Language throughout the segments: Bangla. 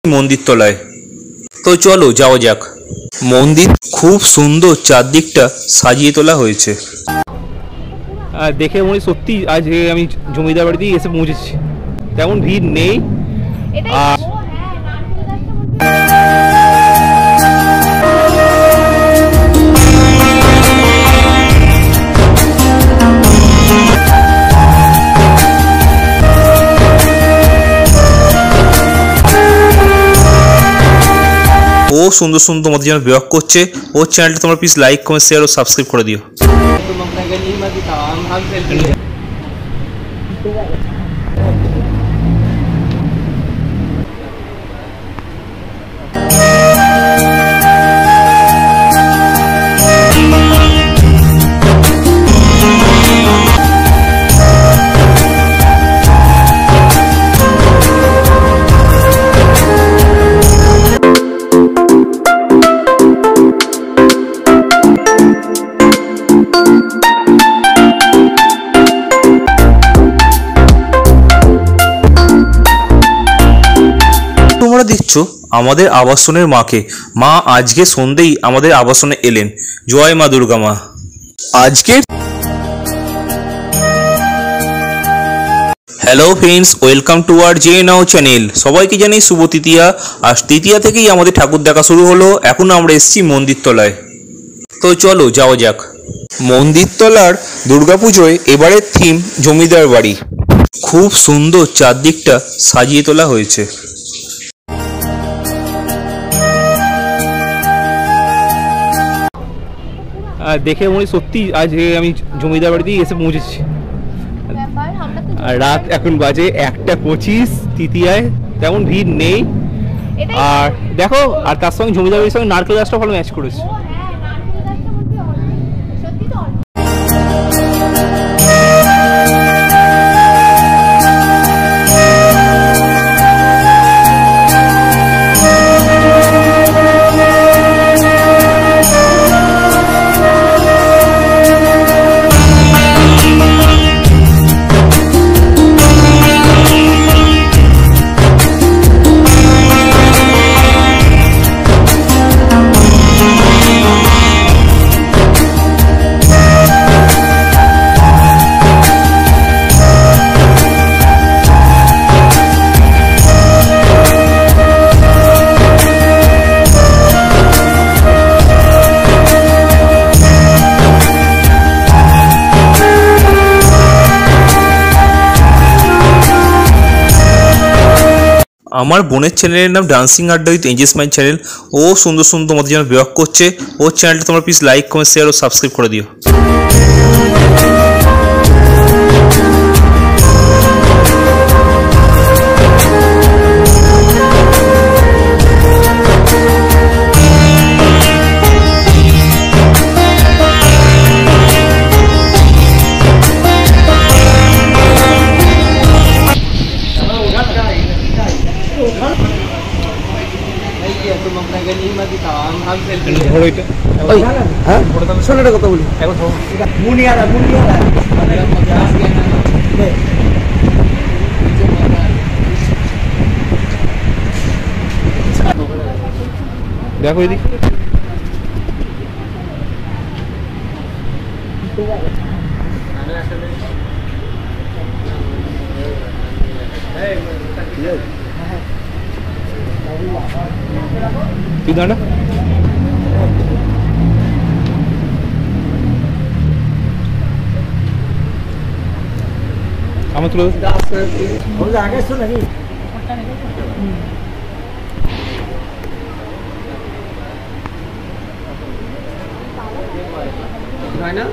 মন্দির তলায়। তো চলো যাওয়া যাক। মন্দির খুব সুন্দর, চারদিকটা সাজিয়ে তোলা হয়েছে। দেখে মনে সত্যি আজ আমি জমিদার বাড়িতেই এসে পৌঁছেছি। তেমন ভিড় নেই। ও সুন্দর সুন্দর তোমাদের জন্য ব্লগ করছে। ওর চ্যানেলটা তোমরা প্লিজ লাইক, কমেন্ট, শেয়ার ও সাবস্ক্রাইব করে দিও। তোমরা দেখছো আমাদের আবাসনের মাকে। মা আজকে সন্ধ্যেই আমাদের আবাসনে এলেন। জয় মা দুর্গা মা। আজকে hello friends, welcome to our J now channel. সবাইকে জানাই শুভ তৃতীয়া। আর তৃতীয়া থেকেই আমাদের ঠাকুর দেখা শুরু হলো। এখন আমরা এসেছি মন্দির তলায়। তো চলো যাওয়া যাক। মন্দির তলার দুর্গাপুজোয় এবারের থিম জমিদার বাড়ি। খুব সুন্দর, চারদিকটা সাজিয়ে তোলা হয়েছে। দেখে মনে সত্যি আজ আমি জমিদার বাড়িতেই এসে পৌঁছেছি। রাত এখন বাজে 1:25, তৃতীয়ায় তেমন ভিড় নেই। আর দেখো, আর তার সঙ্গে জমিদার বাড়ির সঙ্গে নারকেল গাছটা ভালো ম্যাচ করেছে। আমার বোনের চ্যানেলের নাম dancing Adda with angels my channel. ও সুন্দর সুন্দর তোমাদের জন্য ব্লগ করছে। ওর চ্যানেলটা তোমরা প্লিজ লাইক, কমেন্ট, শেয়ার ও সাবস্ক্রাইব করে দিও। কথা বলি দেখো এদিক। তুই দাঁড়া। আমার তুলে আগে নাকি হয় না।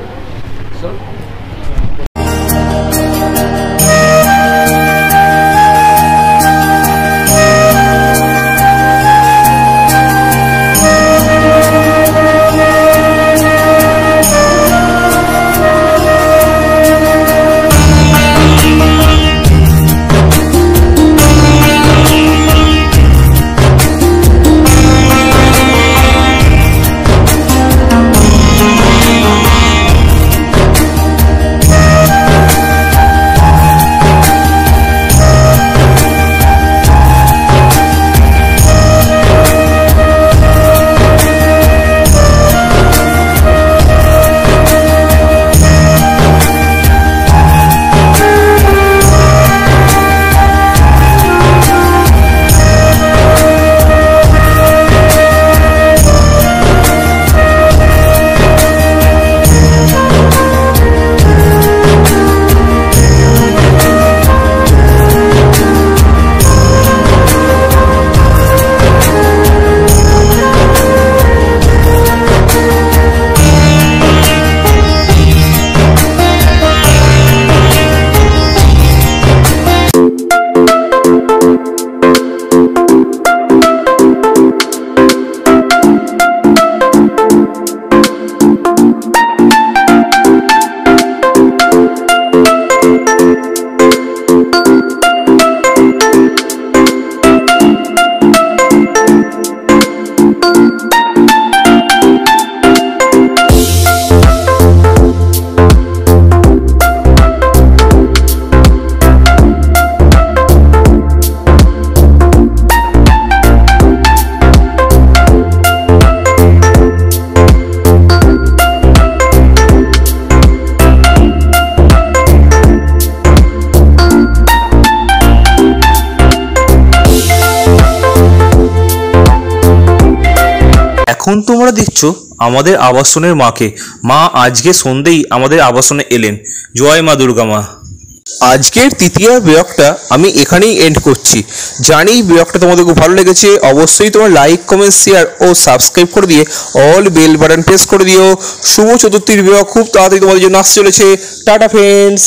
এখন তোমরা দেখছো আমাদের আবাসনের মাকে। মা আজকে সন্ধ্যেই আমাদের আবাসনে এলেন। জয় মা দুর্গা মা। আজকের তৃতীয় ব্লগটা আমি এখানেই এন্ড করছি। জানি ব্লগটা তোমাদের খুব ভালো লেগেছে, অবশ্যই তোমার লাইক কমেন্ট শেয়ার ও সাবস্ক্রাইব করে দিয়ে অল বেল বাটন প্রেস করে দিও। শুভ চতুর্থীর ব্লগ খুব তাড়াতাড়ি তোমাদের জন্য আসতে চলেছে। Tata friends.